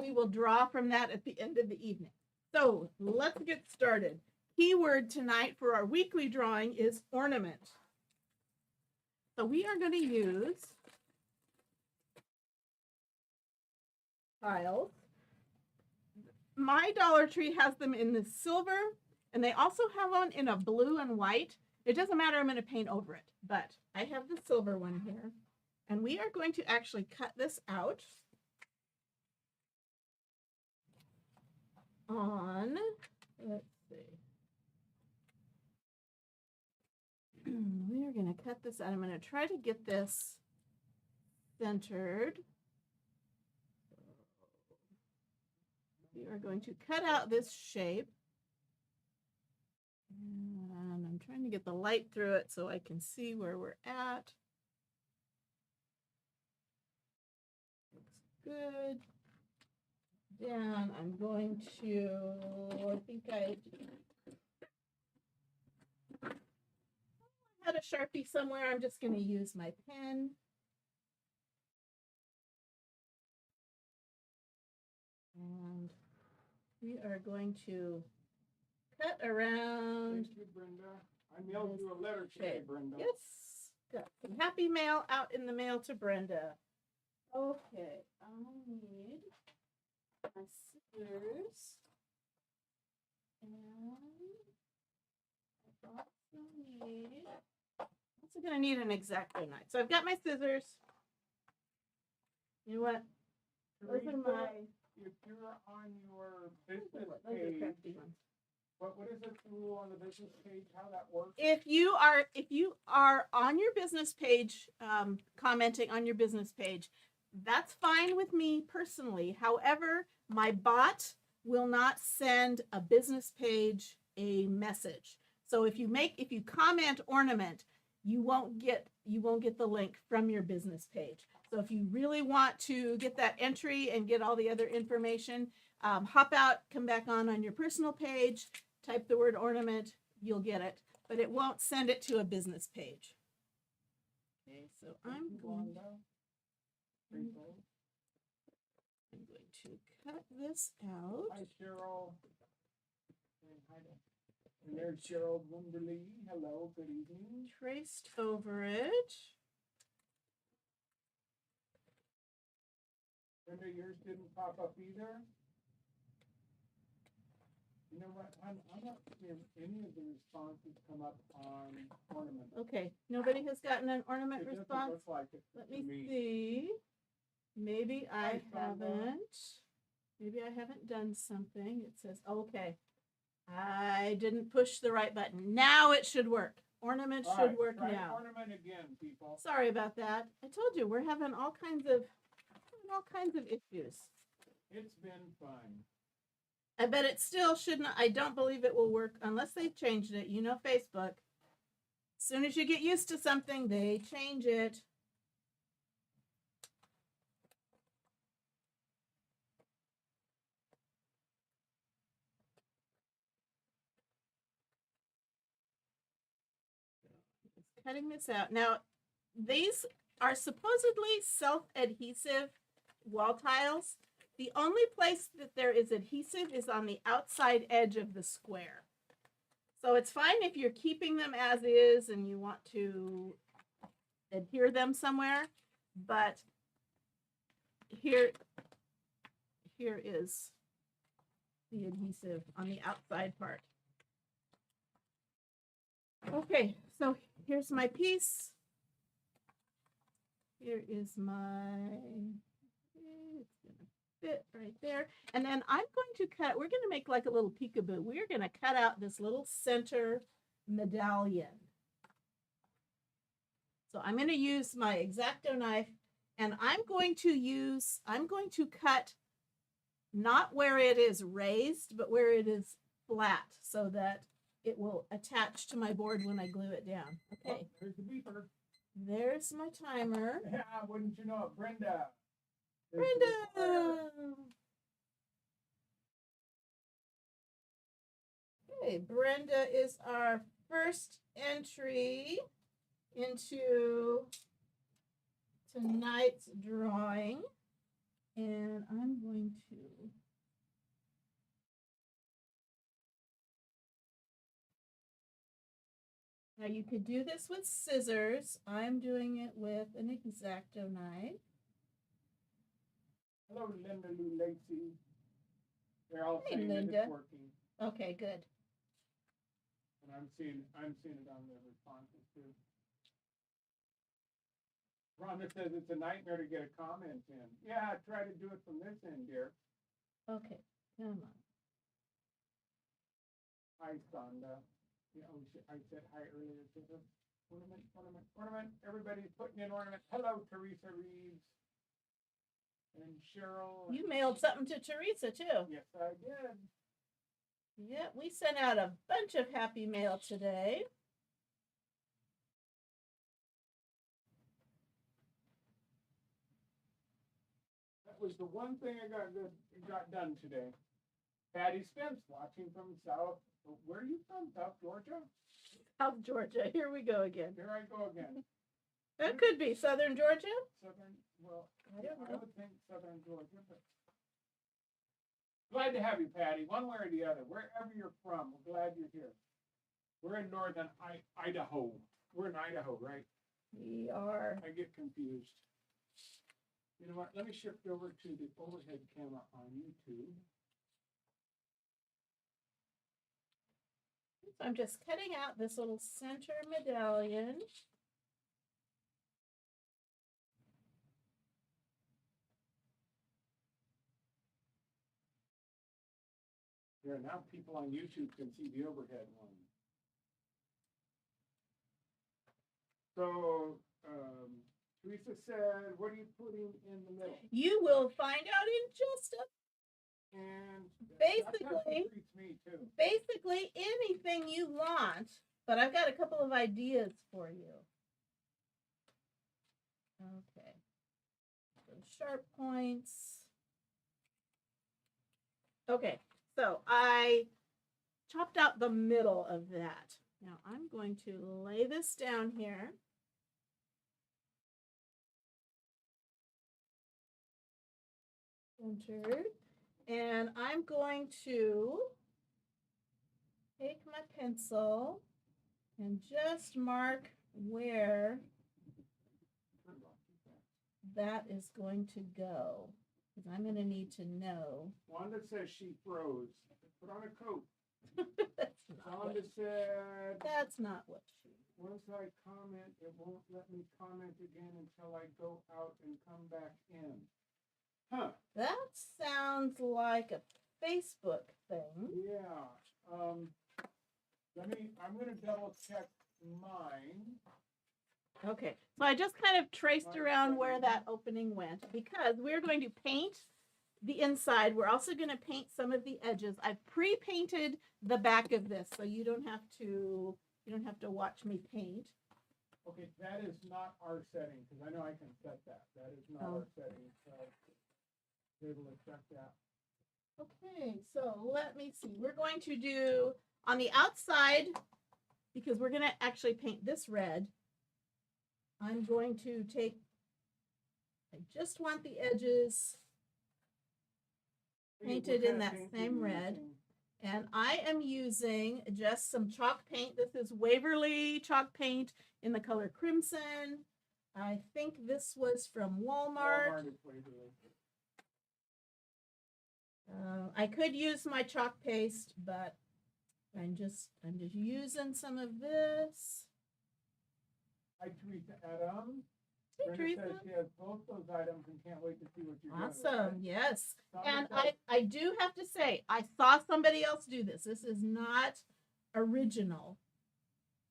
we will draw from that at the end of the evening. So let's get started. Keyword tonight for our weekly drawing is ornament. So we are going to use tiles. My Dollar Tree has them in the silver, and they also have one in a blue and white. It doesn't matter, I'm going to paint over it, but I have the silver one here. And we are going to actually cut this out on, let's see. We are going to cut this out. I'm going to try to get this centered. We are going to cut out this shape. And I'm trying to get the light through it so I can see where we're at. Looks good. Then I'm going to, I think I had a Sharpie somewhere. I'm just going to use my pen. And we are going to cut around. Thank you, Brenda. I mailed you a letter today, Brenda. Yes. Got some happy mail out in the mail to Brenda. Okay. I'll need my scissors. And I also need, also going to need an X-Acto knife. So I've got my scissors. You know what? Those are my... If you're on your business those are page, crafty ones. what is it rule on the business page? How that works? If you are on your business page, commenting on your business page, that's fine with me personally. However, my bot will not send a business page a message. So if you comment ornament, you won't get the link from your business page. So if you really want to get that entry and get all the other information, hop out, come back on your personal page, type the word ornament, you'll get it, but it won't send it to a business page. Okay, so I'm going to cut this out. Hi, Cheryl. And there's Cheryl Wimberly. Hello, good evening. Traced over it. Brenda, yours didn't pop up either. You know what? I'm not seeing any of the responses come up on ornament. Okay, nobody has gotten an ornament It doesn't response. look like it. Let me see. Maybe I haven't. Maybe I haven't done something. It says, okay, I didn't push the right button. Now it should work. Ornament should work now. Ornament again, people. Sorry about that. I told you we're having all kinds of issues. It's been fun. I bet it still shouldn't. I don't believe it will work unless they've changed it. You know, Facebook. As soon as you get used to something, they change it. Just cutting this out. Now, these are supposedly self-adhesive wall tiles. The only place that there is adhesive is on the outside edge of the square. So it's fine if you're keeping them as is and you want to adhere them somewhere, but here is the adhesive on the outside part. Okay, so here's my piece. Here is my, it's gonna fit right there. And then I'm going to cut, we're going to make like a little peekaboo. We're going to cut out this little center medallion. So I'm going to use my X-Acto knife and I'm going to cut not where it is raised, but where it is flat so that it will attach to my board when I glue it down. Okay. Oh, there's the beeper. There's my timer. Yeah, wouldn't you know it, Brenda? Brenda! Okay, Brenda is our first entry into tonight's drawing. And I'm going to Now you could do this with scissors. I'm doing it with an X-Acto knife. Hello, Linda Lou Lacey. They're all Hey, saying that Linda. it's working, Okay, good. and I'm seeing it on their responses too. Rhonda says it's a nightmare to get a comment in. Yeah, try to do it from this end, dear. Okay, come on. Hi, Sonda. Yeah, I said hi earlier to her. Ornament. Everybody's putting in ornament. Hello, Teresa Reeves. And Cheryl. You mailed something to Teresa too. Yes, I did. Yeah, we sent out a bunch of happy mail today. That was the one thing I got done today. Patty Spence watching from South. Where are you from? South Georgia? South Georgia. Here we go again. There I go again. That could be Southern Georgia. Southern, well, I don't know. I would think Southern Georgia, but glad to have you, Patty, one way or the other. Wherever you're from, we're glad you're here. We're in northern Idaho. We're in Idaho, right? We are. I get confused. You know what? Let me shift over to the overhead camera on YouTube. So I'm just cutting out this little center medallion. There, now people on YouTube can see the overhead one. So, Teresa said, what are you putting in the middle? You will find out in just a And Basically- that treats me too. basically anything you want, but I've got a couple of ideas for you. Okay. So sharp points. Okay, so I chopped out the middle of that. Now I'm going to lay this down here. Centered. And I'm going to take my pencil and just mark where that is going to go. Because I'm going to need to know. Wanda says she froze. Put on a coat. Wanda That's said, not what she. once I comment, it won't let me comment again until I go out and come back in. Huh. That sounds like a Facebook thing. Yeah. I'm gonna double check mine. Okay, so I just kind of traced around where that opening went because we're going to paint the inside. We're also going to paint some of the edges. I've pre-painted the back of this, so you don't have to watch me paint. Okay, that is not our setting, because I know I can set that. That is not our setting, so be able to check that. Okay, so let me see. We're going to do on the outside, because we're going to actually paint this red. I'm going to take, I just want the edges painted in that same red. And I am using just some chalk paint. This is Waverly chalk paint in the color Crimson. I think this was from Walmart. I could use my chalk paste, but I'm just using some of this. Hi, Teresa Adams. Hey, Brenda Teresa. says she has both those items and can't wait to see what you're doing. Awesome, yes. Sonda And says- I do have to say, I saw somebody else do this. This is not original.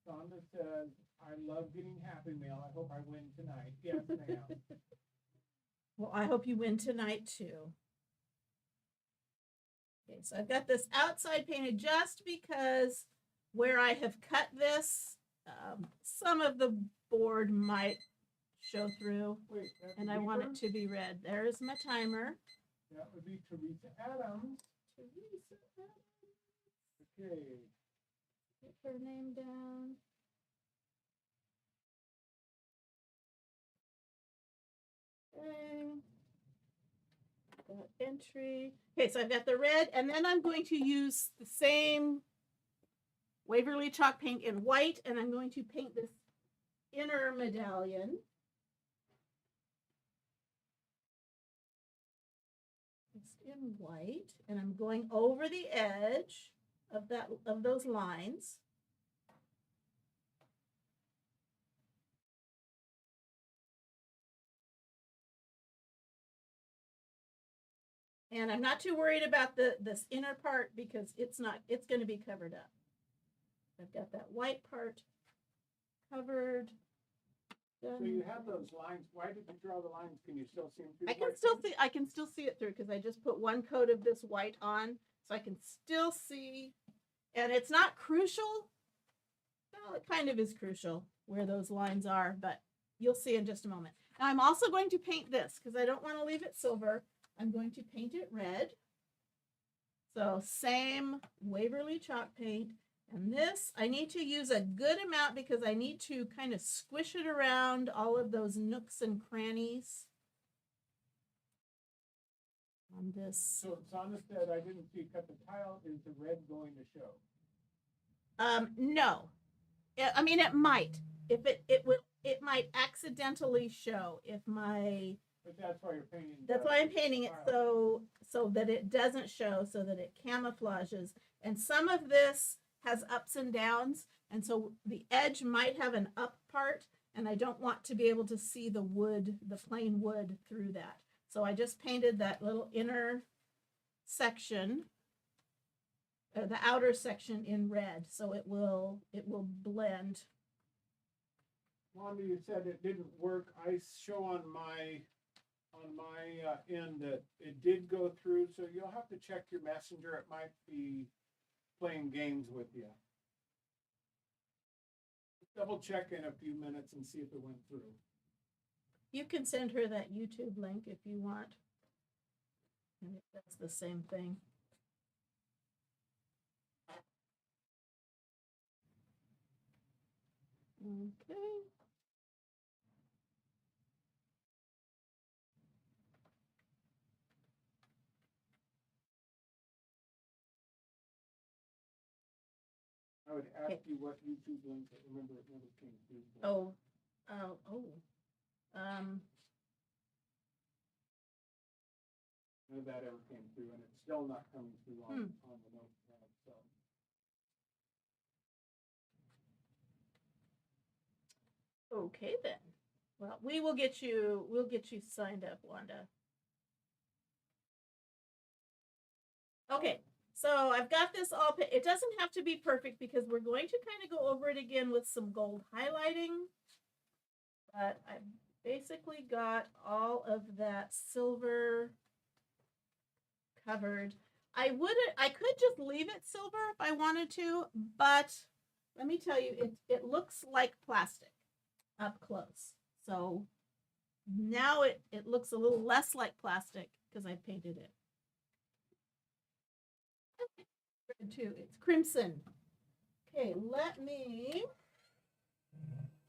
Sonda says, I love getting Happy Mail. I hope I win tonight. Yes, ma'am. Well, I hope you win tonight too. Okay, so I've got this outside painted just because where I have cut this, some of the board might show through, Wait, that's and I want it Reaper? to be red. There's my timer. That would be Teresa Adams. Teresa, Okay. put her name down. Okay. That entry. Okay, so I've got the red, and then I'm going to use the same Waverly chalk paint in white, and I'm going to paint this inner medallion. Just in white, and I'm going over the edge of those lines. And I'm not too worried about this inner part because it's going to be covered up. I've got that white part covered. So you have those lines. Why did you draw the lines? Can you still see them through? I can still see it through because I just put one coat of this white on, so I can still see. And it's not crucial. Well, it kind of is crucial where those lines are, but you'll see in just a moment. Now I'm also going to paint this because I don't want to leave it silver. I'm going to paint it red. So same Waverly chalk paint. And this, I need to use a good amount because I need to kind of squish it around all of those nooks and crannies on this. So Sonestead, I didn't see cut the tile. Is the red going to show? No. I mean, it might. If it might accidentally show if my. But that's why you're painting. That's why I'm painting it so that it doesn't show, so that it camouflages. And some of this has ups and downs, and so the edge might have an up part, and I don't want to be able to see the wood, the plain wood through that. So I just painted that little inner section, the outer section in red, so it will blend. Wanda, you said it didn't work. I show on my end that it did go through, so you'll have to check your messenger. It might be playing games with you. Double check in a few minutes and see if it went through. You can send her that YouTube link if you want. And that's the same thing. Okay. I would ask you what YouTube link, but remember it never came through. None of that ever came through, and it's still not coming through on the notepad. So. Okay then. Well, we'll get you signed up, Wanda. Okay, so I've got this all, it doesn't have to be perfect because we're going to kind of go over it again with some gold highlighting. But I've basically got all of that silver covered. I could just leave it silver if I wanted to, but let me tell you, it looks like plastic up close. So now it looks a little less like plastic because I painted it. Red too. It's crimson. Okay, let me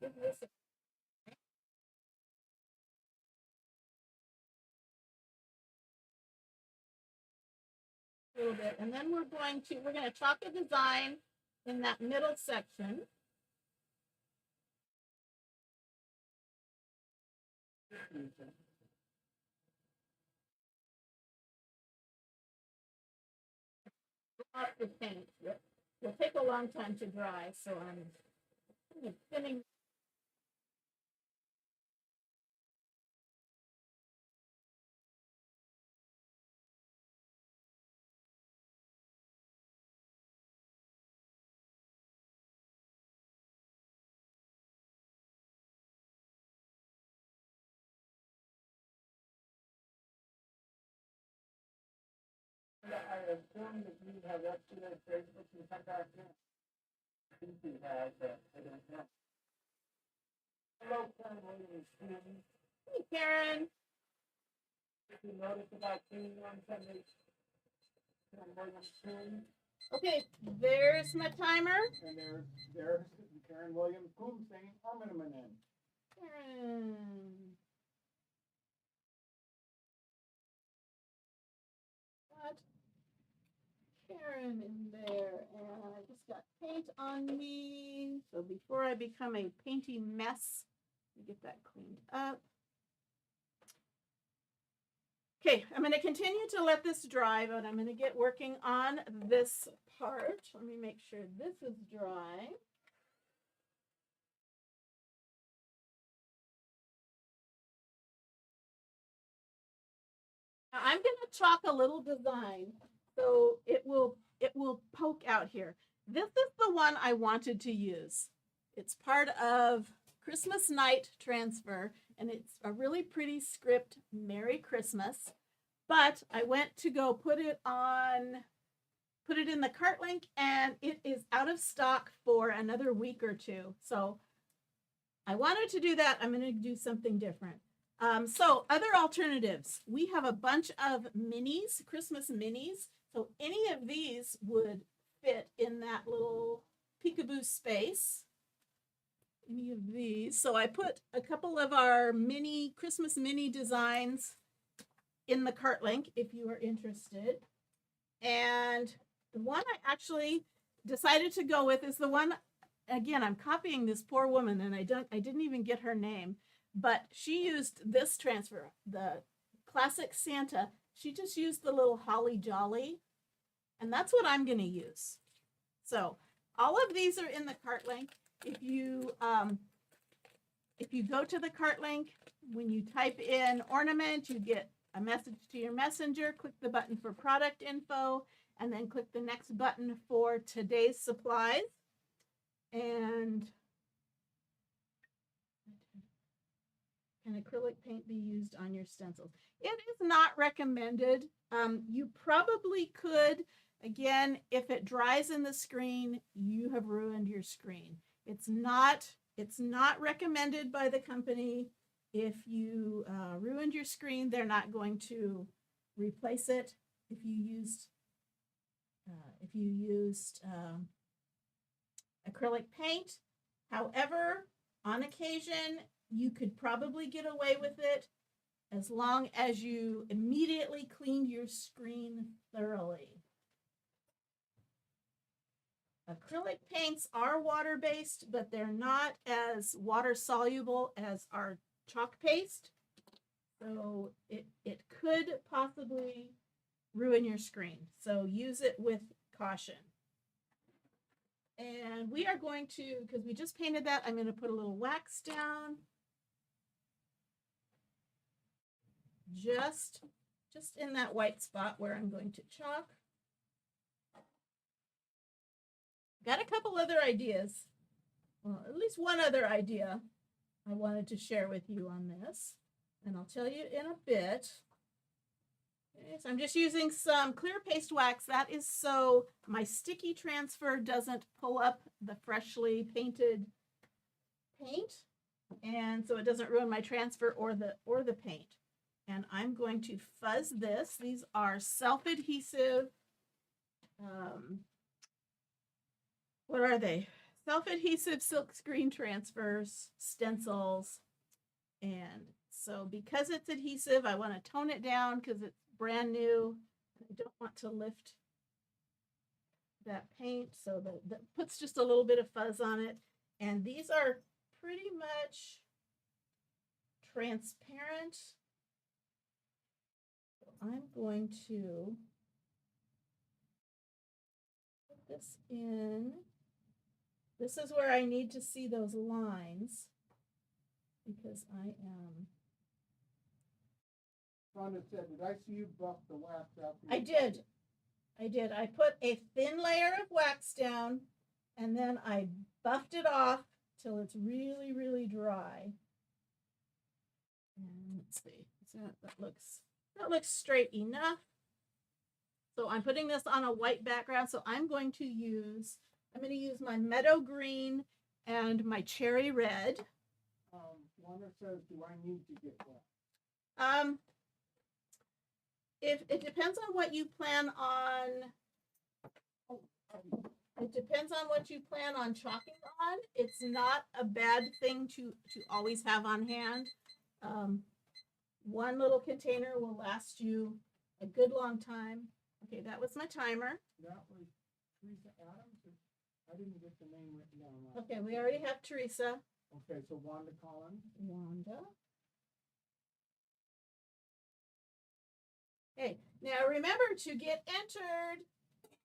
give this a little bit, and then we're going to chalk a design in that middle section. The paint. It'll take a long time to dry, so I'm thinning. I assume that you have yesterday Facebook and come back in. I think you have, I don't know. Hello, Karen Williams. Hey, Karen. If you notice about seeing on Sunday, Karen Williams. Okay, there's my timer. And there's Karen Williams Coom saying Ornament. Karen. What? Karen. room in there, and I just got paint on me. So before I become a painty mess, get that cleaned up. Okay, I'm going to continue to let this dry, but I'm going to get working on this part. Let me make sure this is dry. Now I'm going to chalk a little design so it will poke out here. This is the one I wanted to use. It's part of Christmas Night Transfer, and it's a really pretty script, Merry Christmas. But I went to go put it in the cart link, and it is out of stock for another week or two. So I wanted to do that. I'm going to do something different. So other alternatives. We have a bunch of minis, Christmas minis. So any of these would fit in that little peekaboo space. Any of these. So I put a couple of our mini Christmas mini designs in the cart link if you are interested. And the one I actually decided to go with is the one, again, I'm copying this poor woman, and I didn't even get her name, but she used this transfer, the classic Santa. She just used the little holly jolly, and that's what I'm going to use. So all of these are in the cart link. If you go to the cart link, when you type in ornament, you get a message to your messenger. Click the button for product info, and then click the next button for today's supplies. And can acrylic paint be used on your stencils? It is not recommended. You probably could. Again, if it dries in the screen, you have ruined your screen. It's not recommended by the company. If you ruined your screen, they're not going to replace it. If you used acrylic paint, however, on occasion you could probably get away with it as long as you immediately cleaned your screen thoroughly. Acrylic paints are water-based, but they're not as water-soluble as our chalk paste. So it could possibly ruin your screen. So use it with caution. And we are going to, because we just painted that, I'm going to put a little wax down. Just in that white spot where I'm going to chalk. Got a couple other ideas. Well, at least one other idea I wanted to share with you on this. And I'll tell you in a bit. Okay, so I'm just using some clear paste wax. That is so my sticky transfer doesn't pull up the freshly painted paint. And so it doesn't ruin my transfer or the paint. And I'm going to fuzz this. These are self-adhesive. What are they? Self-adhesive silk screen transfers, stencils. And so because it's adhesive, I want to tone it down because it's brand new. I don't want to lift that paint, so that puts just a little bit of fuzz on it. And these are pretty much transparent. So I'm going to put this in. This is where I need to see those lines because I am. Rhonda said, did I see you buff the wax out? I did. I put a thin layer of wax down, and then I buffed it off till it's really, really dry. And let's see. So that looks straight enough. So I'm putting this on a white background. So I'm going to use my meadow green and my cherry red. Wanda says, do I need to get wax? If it depends on what you plan on. It depends on what you plan on chalking on. It's not a bad thing to always have on hand. One little container will last you a good long time. Okay, that was my timer. That was Teresa Adams? I didn't get the name written down. Okay, we already have Teresa. Okay, so Wanda Collins. Wanda. Okay, now remember to get entered.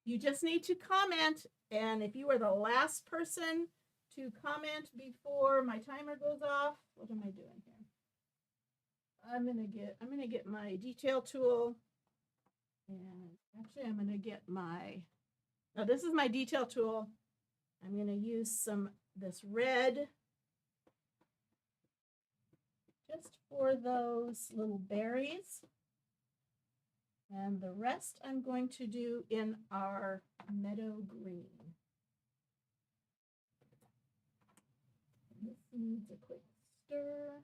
You just need to comment, and if you are the last person to comment before my timer goes off, what am I doing here? I'm gonna get my detail tool, and actually I'm gonna get my. Now this is my detail tool. I'm gonna use this red just for those little berries. And the rest I'm going to do in our meadow green. This needs a quick stir.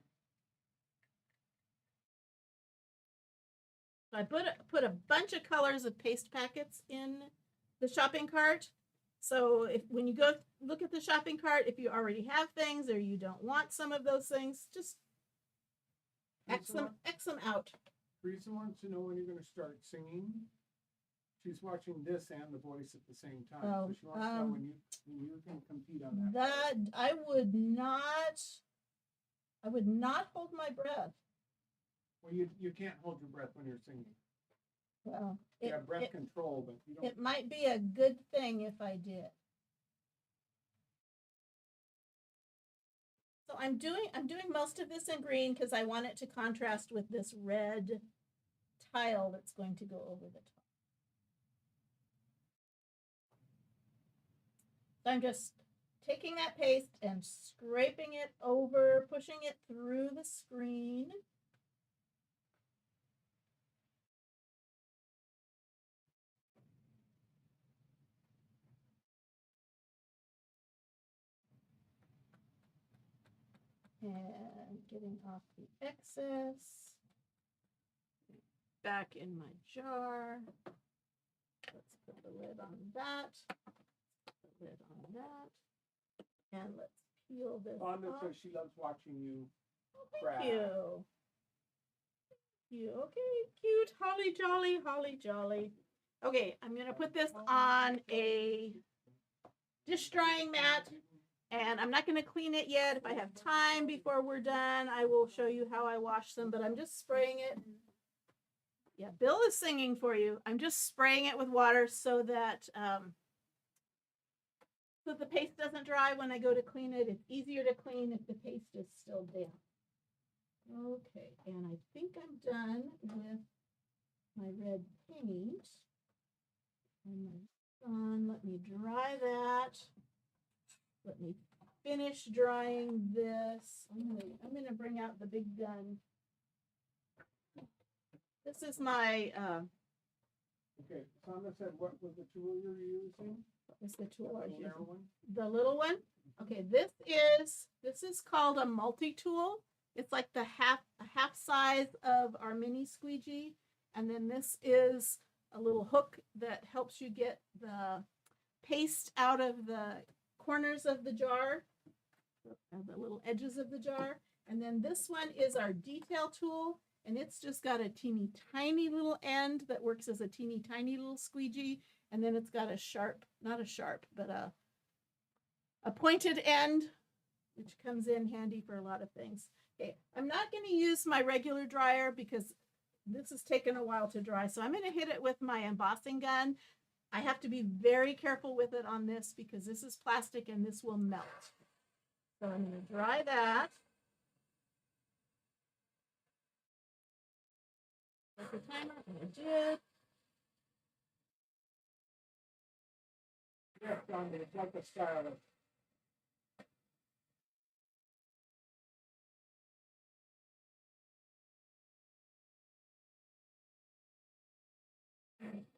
So I put a bunch of colors of paste packets in the shopping cart. So when you go look at the shopping cart, if you already have things or you don't want some of those things, just X them out. Teresa wants to know when you're going to start singing. She's watching this and The Voice at the same time. So she wants to know when you can compete on that. I would not hold my breath. Well, you can't hold your breath when you're singing. Well, you have breath control, but you don't. It might be a good thing if I did. So I'm doing most of this in green because I want it to contrast with this red tile that's going to go over the top. So I'm just taking that paste and scraping it over, pushing it through the screen. And getting off the excess. Back in my jar. Let's put the lid on that. Put the lid on that. And let's peel this Wanda off. says she loves watching you. Thank you. Okay, cute. Holly jolly, holly jolly. Okay, I'm gonna put this on a dish drying mat. And I'm not going to clean it yet. If I have time before we're done, I will show you how I wash them, but I'm just spraying it. Yeah, Bill is singing for you. I'm just spraying it with water so that the paste doesn't dry when I go to clean it. It's easier to clean if the paste is still damp. Okay, and I think I'm done with my red paint. And my sun, let me dry that. Let me finish drying this. I'm gonna bring out the big gun. This is my Okay, Sandra said what was the tool you're using? what was the tool I was using? One? The little one? Okay, this is called a multi-tool. It's like a half size of our mini squeegee. And then this is a little hook that helps you get the paste out of the corners of the jar, the little edges of the jar. And then this one is our detail tool, and it's just got a teeny tiny little end that works as a teeny tiny little squeegee. And then it's got a sharp, not a sharp, but a pointed end, which comes in handy for a lot of things. Okay, I'm not going to use my regular dryer because this has taken a while to dry. So I'm going to hit it with my embossing gun. I have to be very careful with it on this because this is plastic and this will melt. So I'm going to dry that. Set the timer, and I did. Yeah, Sandra, it's like a stylus.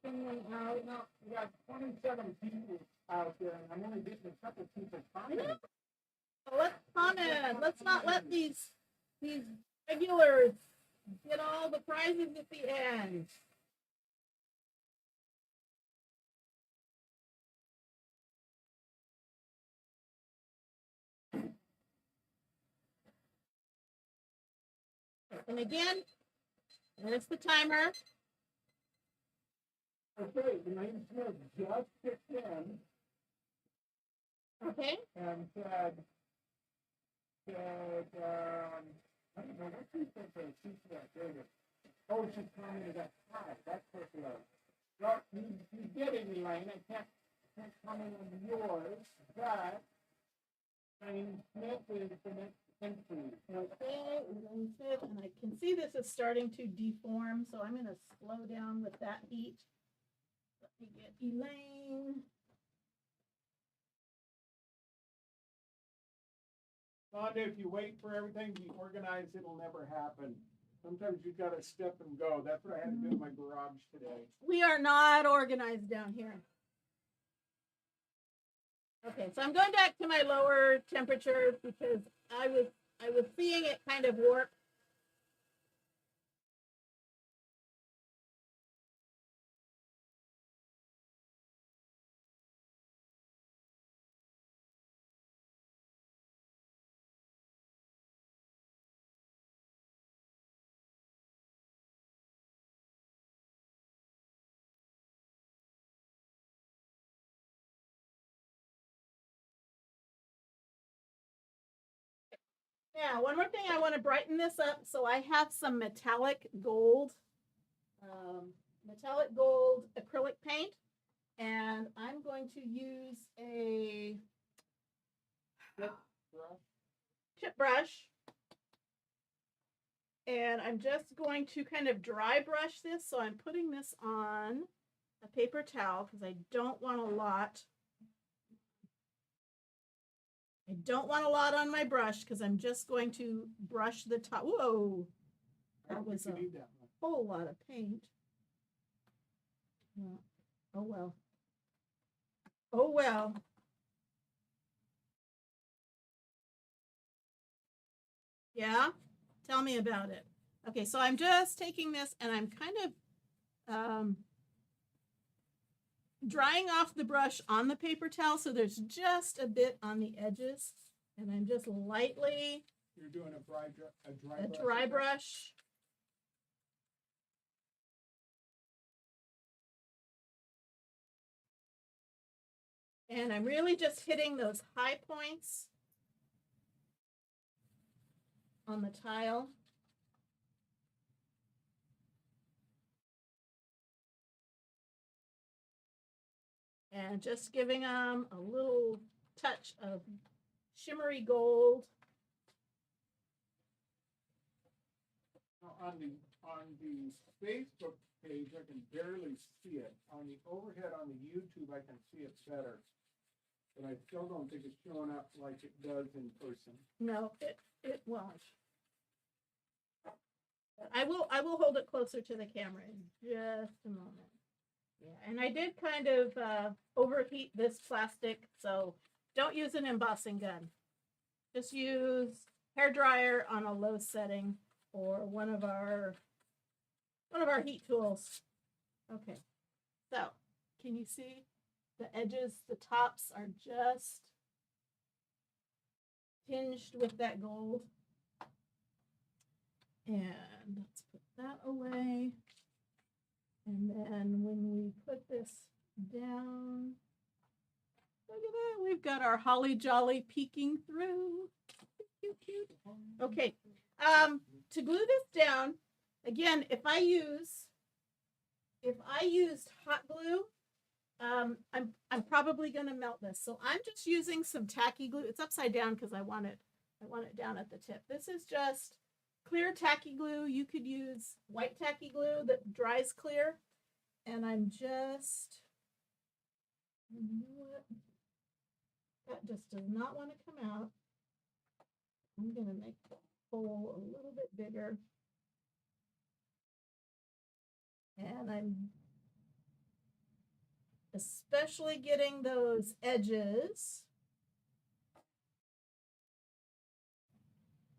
Out. No, we got 27 people out there, and I'm only getting a couple people commenting. So let's comment. Let's not let these regulars get all the prizes at the end. And again, there's the timer. Okay, Elaine Smith just kicked in Okay. and I don't know what she said for she's not David. Oh, she's commented that hi, that's what it was. Well, you get it, Elaine. I can't comment on yours, but Elaine Smith is the next entry. Okay, and I can see this is starting to deform, so I'm going to slow down with that heat. Let me get Elaine. Rhonda, if you wait for everything to be organized, it'll never happen. Sometimes you gotta step and go. That's what I had to do in my garage today. We are not organized down here. Okay, so I'm going back to my lower temperature because I was seeing it kind of warp. Now, one more thing, I want to brighten this up. So I have some metallic gold acrylic paint, and I'm going to use a chip brush, and I'm just going to kind of dry brush this. So I'm putting this on a paper towel because I don't want a lot. I don't want a lot on my brush because I'm just going to brush the top. Whoa, that was a whole lot of paint. Yeah. Oh well. Oh well. Yeah, tell me about it. Okay, so I'm just taking this and I'm kind of drying off the brush on the paper towel, so there's just a bit on the edges, and I'm just lightly. You're doing a dry brush. And I'm really just hitting those high points on the tile. And just giving them a little touch of shimmery gold. On the Facebook page, I can barely see it. On the overhead on the YouTube, I can see it better. But I still don't think it's showing up like it does in person. No, it won't. I will hold it closer to the camera in just a moment. Yeah, and I did kind of overheat this plastic, so don't use an embossing gun. Just use hair dryer on a low setting or one of our heat tools. Okay, so can you see the edges? The tops are just tinged with that gold. And let's put that away. And then when we put this down, look at that, we've got our holly jolly peeking through. Cute, cute. Okay, to glue this down, again, if I used hot glue, I'm probably going to melt this. So I'm just using some tacky glue. It's upside down because I want it down at the tip. This is just clear tacky glue. You could use white tacky glue that dries clear. And I'm just, you know what? That just does not want to come out. I'm going to make the hole a little bit bigger. And I'm especially getting those edges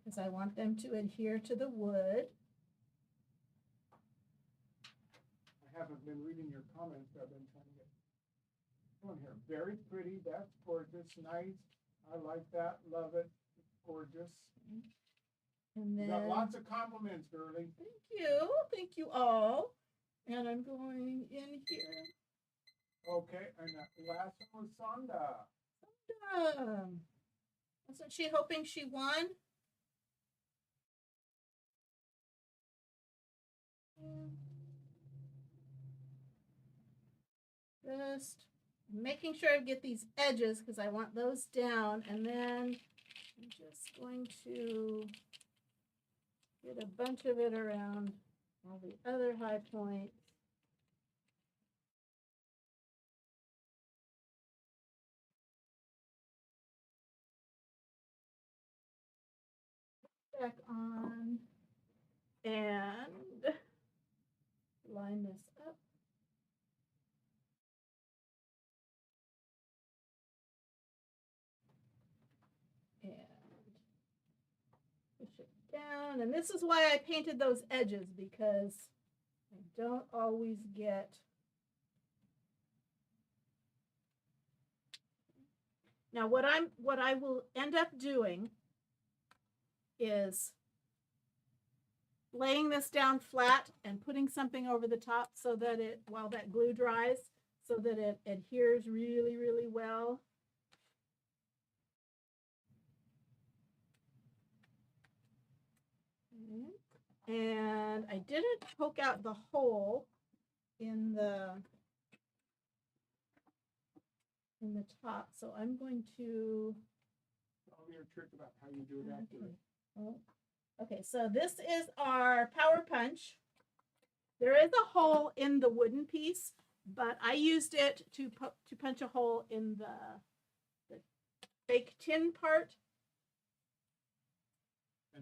because I want them to adhere to the wood. I haven't been reading your comments. I've been trying to get one here. Very pretty. That's gorgeous. Nice. I like that. Love it. Gorgeous. And then you got lots of compliments, girlie. Thank you. Thank you all. And I'm going in here. Okay, and the last one was Sonda. Wasn't she hoping she won? Just making sure I get these edges because I want those down, and then I'm just going to get a bunch of it around all the other high points. Back on and line this up. And push it down. And this is why I painted those edges, because I don't always get now what I will end up doing is laying this down flat and putting something over the top so that it, while that glue dries, so that it adheres really, really well. And I didn't poke out the hole in the top, so I'm going to. Tell me your trick about how you do it after. Oh, okay, so this is our power punch. There is a hole in the wooden piece, but I used it to punch a hole in the fake tin part.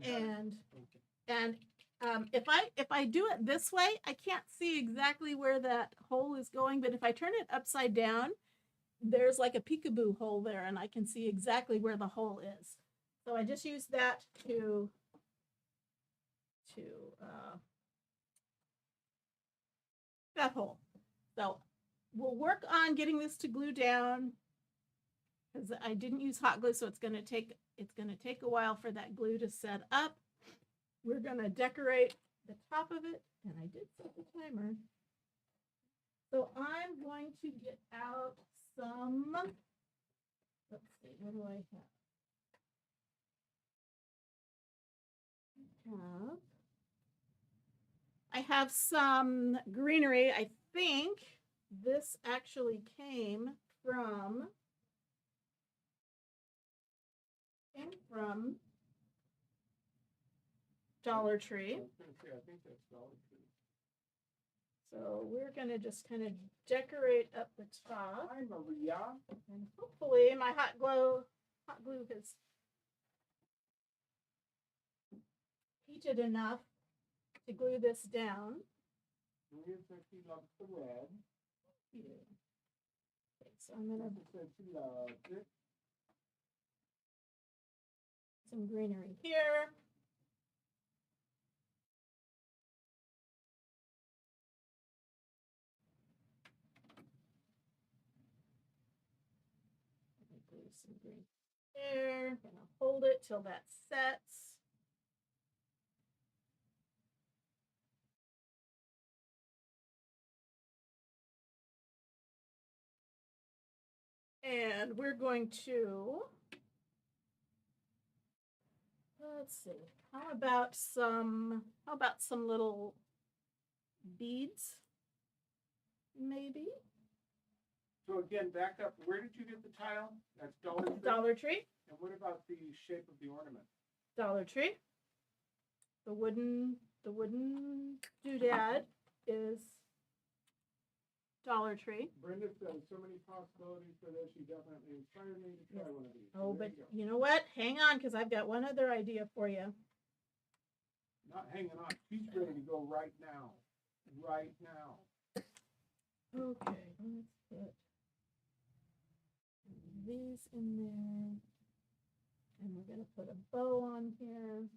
And if I do it this way, I can't see exactly where that hole is going, but if I turn it upside down, there's like a peekaboo hole there, and I can see exactly where the hole is. So I just use that to that hole. So we'll work on getting this to glue down, because I didn't use hot glue, so it's going to take a while for that glue to set up. We're going to decorate the top of it, and I did set the timer. So I'm going to get out some, let's see, what do I have? I have some greenery. I think this actually came from Dollar Tree. I think that's Dollar Tree. So we're going to just kind of decorate up the top. Hi, Maria. And hopefully my hot glue has heated enough to glue this down. Maria says she loves the red. Yeah. Okay, so I'm going to say she loves it. Some greenery here. Some green there. I'm gonna hold it till that sets. And we're going to, let's see, how about some little beads, maybe? So again, back up. Where did you get the tile? That's Dollar Tree. Dollar Tree. And what about the shape of the ornament? Dollar Tree. The wooden doodad is Dollar Tree. Brenda says so many possibilities for this. You definitely inspired me to try one of these. Oh, but you know what? Hang on, because I've got one other idea for you. Not hanging on. She's ready to go right now. Right now. Okay, let's put these in there. And we're going to put a bow on here.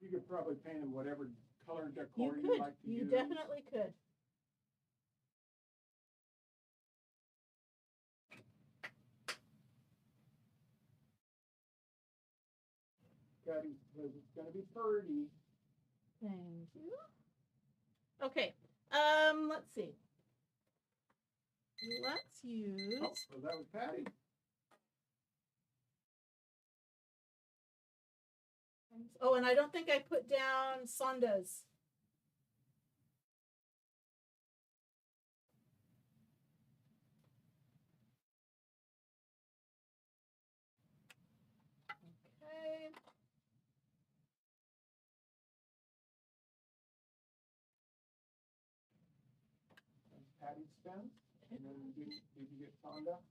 You could probably paint them whatever color decor You you could. like to You use. definitely could. Patty says it's going to be pretty. Thank you. Okay. Let's see. Let's use. Oh, so that was Patty. Oh, and I don't think I put down Sonda's. Okay. That's Patty's stems. And then did you get Sonda?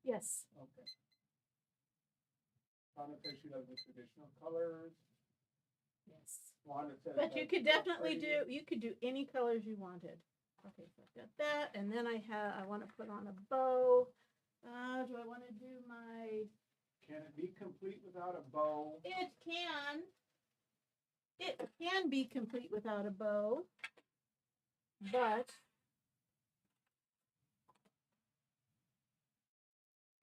Yes. Okay. Sonda says she loves the traditional colors. Yes. Wanda says But you that's could so definitely pretty. you could do any colors you wanted. Okay, so I've got that, and then I want to put on a bow. Do I want to do my? Can it be complete without a bow? It can. It can be complete without a bow, but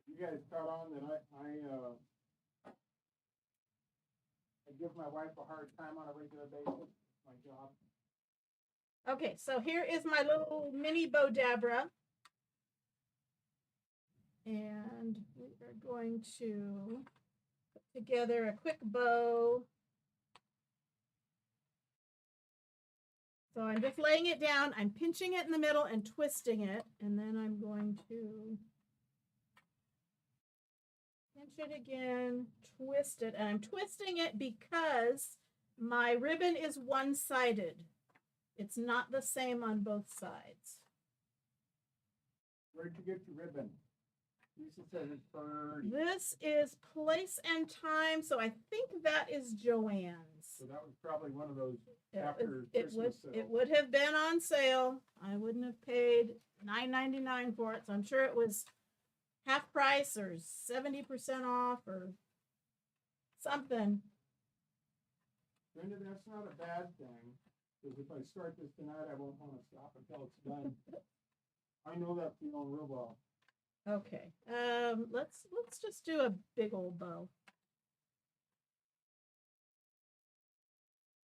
You guys caught on that I give my wife a hard time on a regular basis. My job. okay. So here is my little mini bow dabra, and we are going to put together a quick bow. So I'm just laying it down. I'm pinching it in the middle and twisting it, and then I'm going to pinch it again, twist it, and I'm twisting it because my ribbon is one-sided. It's not the same on both sides. Where'd you get your ribbon? Lisa says it's bird. This is Place and Time, so I think that is Joanne's. So that was probably one of those It, after it Christmas would sales. it would have been on sale. I wouldn't have paid $9.99 for it, so I'm sure it was half price or 70% off or something. Brenda, that's not a bad thing. Because if I start this tonight, I won't want to stop until it's done. I know that feeling real well. Okay. Let's just do a big old bow.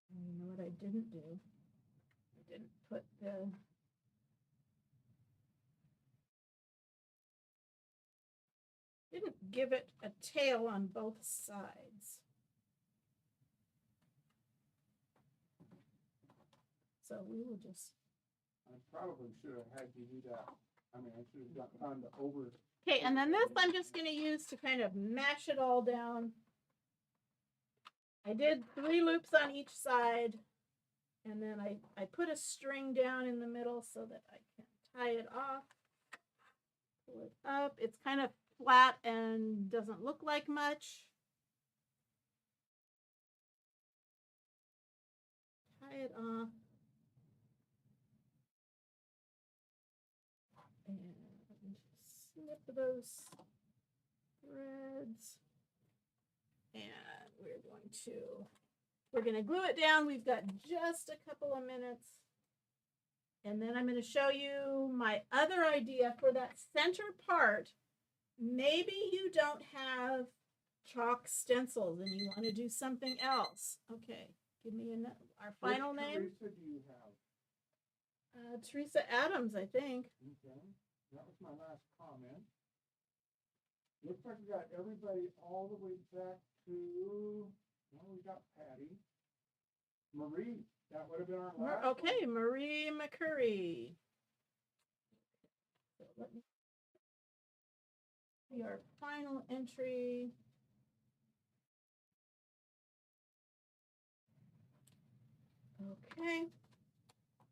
You know what I didn't do? I didn't put the didn't give it a tail on both sides. So we will just. I probably should have had you do that. I mean, I should have gone to over. Okay, and then this I'm just going to use to kind of mash it all down. I did 3 loops on each side, and then I put a string down in the middle so that I can tie it off, pull it up. It's kind of flat and doesn't look like much. Tie it off. And snip those threads. And we're going to glue it down. We've got just a couple of minutes. And then I'm going to show you my other idea for that center part. Maybe you don't have chalk stencils and you want to do something else. Okay, give me our final Which name. Teresa do you have? Teresa Adams, I think. Okay, that was my last comment. Looks like we got everybody all the way back to, well, we got Patty. Marie, that would have been our last Okay, one. Marie McCurry. So let me see our final entry. Okay.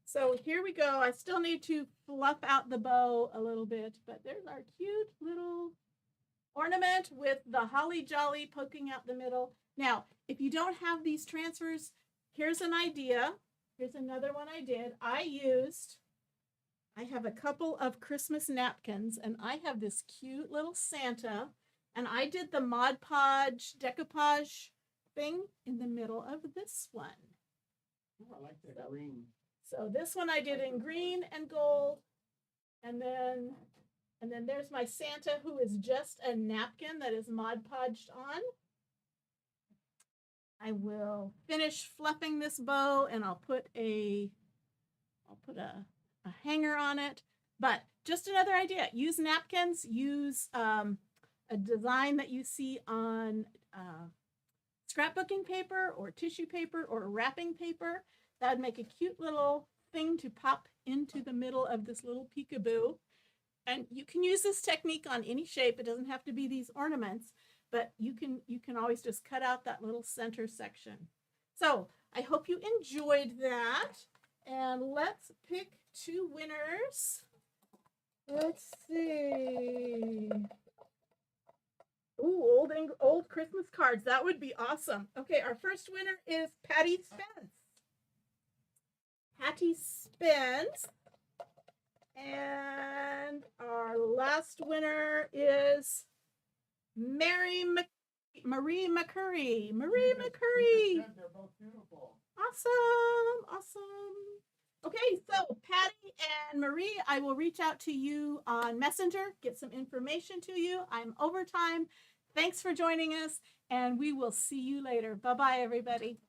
So here we go. I still need to fluff out the bow a little bit, but there's our cute little ornament with the holly jolly poking out the middle. Now, if you don't have these transfers, here's an idea. Here's another one I did. I have a couple of Christmas napkins, and I have this cute little Santa, and I did the Mod Podge decoupage thing in the middle of this one. Ooh, I like that green. So this one I did in green and gold, and then there's my Santa, who is just a napkin that is Mod Podged on. I will finish fluffing this bow, and I'll put a I'll put a hanger on it. But just another idea. Use napkins. Use a design that you see on scrapbooking paper or tissue paper or wrapping paper. That would make a cute little thing to pop into the middle of this little peekaboo. And you can use this technique on any shape. It doesn't have to be these ornaments, but you can always just cut out that little center section. So I hope you enjoyed that. And let's pick 2 winners. Let's see. Ooh, old Christmas cards. That would be awesome. Okay, our first winner is Patty Spence. Patty Spence. And our last winner is Marie McCurry. Marie McCurry. They're both beautiful. Awesome. Okay, so Patty and Marie, I will reach out to you on Messenger, get some information to you. I'm overtime. Thanks for joining us, and we will see you later. Bye-bye, everybody.